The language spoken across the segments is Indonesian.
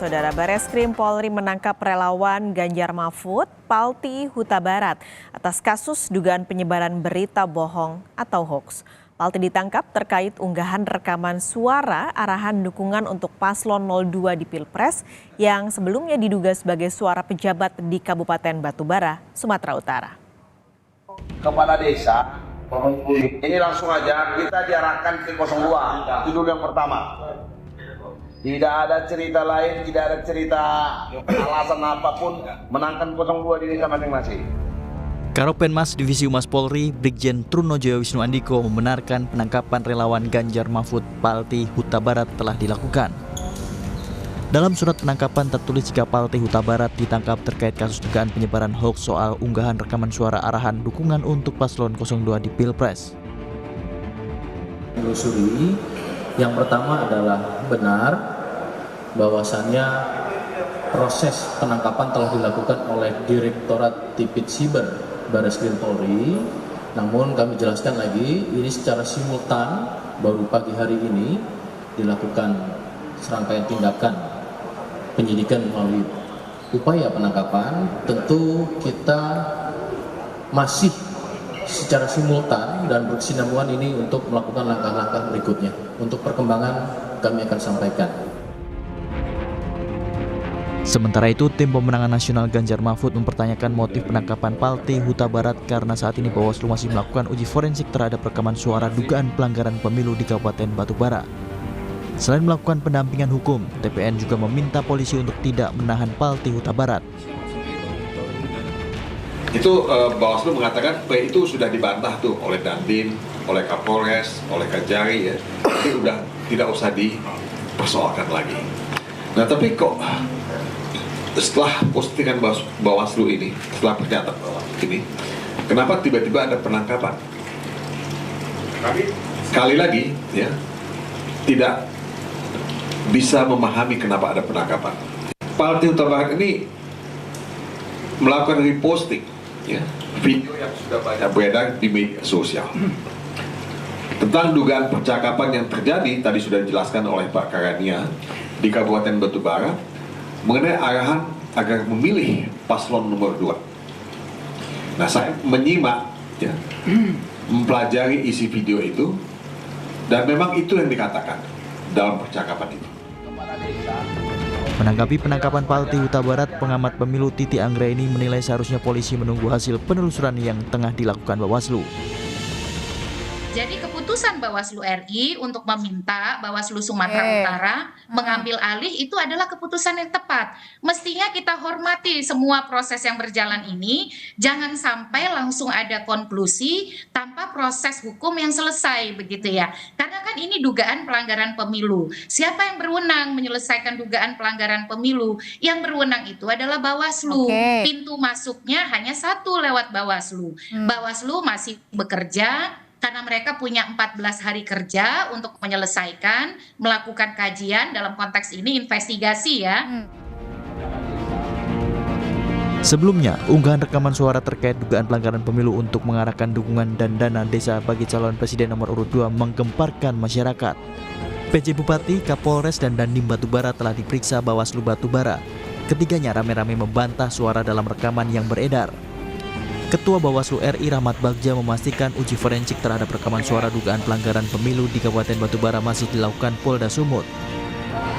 Saudara, Bareskrim Polri menangkap relawan Ganjar Mahfud, Palti Huta Barat atas kasus dugaan penyebaran berita bohong atau hoax. Palti ditangkap terkait unggahan rekaman suara arahan dukungan untuk Paslon 02 di Pilpres yang sebelumnya diduga sebagai suara pejabat di Kabupaten Batubara, Sumatera Utara. Kepala desa, ini langsung aja kita diarahkan ke 02, itu dulu yang pertama. Tidak ada cerita lain, tidak ada cerita alasan apapun menangkan 02 di desa masing-masing. Karopenmas Divisi Humas Polri, Brigjen Trunojoyo Wisnu Andiko membenarkan penangkapan relawan Ganjar Mahfud Palti Huta Barat telah dilakukan. Dalam surat penangkapan tertulis jika Palti Huta Barat ditangkap terkait kasus dugaan penyebaran hoax soal unggahan rekaman suara arahan dukungan untuk Paslon 02 di Pilpres. Menelusuri, yang pertama adalah benar bahwasannya proses penangkapan telah dilakukan oleh Direktorat Tipit Siber Bareskrim Polri. Namun kami jelaskan lagi, ini secara simultan baru pagi hari ini dilakukan serangkaian tindakan penyidikan melalui upaya penangkapan. Tentu kita masih secara simultan dan berkesinambungan ini untuk melakukan langkah-langkah berikutnya. Untuk perkembangan kami akan sampaikan. Sementara itu, tim pemenangan nasional Ganjar Mahfud mempertanyakan motif penangkapan Palti Huta Barat karena saat ini Bawaslu masih melakukan uji forensik terhadap rekaman suara dugaan pelanggaran pemilu di Kabupaten Batubara. Selain melakukan pendampingan hukum, TPN juga meminta polisi untuk tidak menahan Palti Huta Barat. Itu Bawaslu mengatakan itu sudah dibantah tuh oleh Dandim, oleh Kapolres, oleh Kajari ya. Jadi udah tidak usah dipersoalkan lagi. Nah tapi kok setelah postingan Bawaslu ini, setelah pernyataan Bawaslu ini, kenapa tiba-tiba ada penangkapan? Sekali lagi ya, tidak bisa memahami kenapa ada penangkapan. Palti Huta Barat ini melakukan reposting ya, video yang sudah banyak beredar di media sosial tentang dugaan percakapan yang terjadi, tadi sudah dijelaskan oleh Pak Karania di Kabupaten Batubara mengenai arahan agar memilih paslon nomor 2. Nah, saya menyimak ya, mempelajari isi video itu dan memang itu yang dikatakan dalam percakapan itu. Menanggapi penangkapan Palti Huta Barat, pengamat pemilu Titi Anggraini menilai seharusnya polisi menunggu hasil penelusuran yang tengah dilakukan Bawaslu. Jadi keputusan Bawaslu RI untuk meminta Bawaslu Sumatera Utara mengambil alih itu adalah keputusan yang tepat. Mestinya kita hormati semua proses yang berjalan ini, jangan sampai langsung ada konklusi tanpa proses hukum yang selesai begitu ya. Karena kan ini dugaan pelanggaran pemilu. Siapa yang berwenang menyelesaikan dugaan pelanggaran pemilu? Yang berwenang itu adalah Bawaslu. Pintu masuknya hanya satu lewat Bawaslu. Bawaslu masih bekerja karena mereka punya 14 hari kerja untuk menyelesaikan, melakukan kajian, dalam konteks ini investigasi ya. Sebelumnya, unggahan rekaman suara terkait dugaan pelanggaran pemilu untuk mengarahkan dukungan dan dana desa bagi calon presiden nomor urut 2 menggemparkan masyarakat. PJ Bupati, Kapolres, dan Dandim Batubara telah diperiksa Bawaslu Batubara. Ketiganya rame-rame membantah suara dalam rekaman yang beredar. Ketua Bawaslu RI Rahmat Bagja memastikan uji forensik terhadap rekaman suara dugaan pelanggaran pemilu di Kabupaten Batubara masih dilakukan Polda Sumut.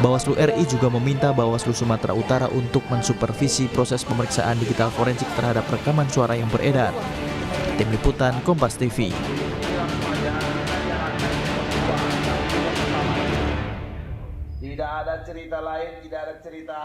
Bawaslu RI juga meminta Bawaslu Sumatera Utara untuk mensupervisi proses pemeriksaan digital forensik terhadap rekaman suara yang beredar. Tim Liputan Kompas TV. Tidak ada cerita lain, tidak ada cerita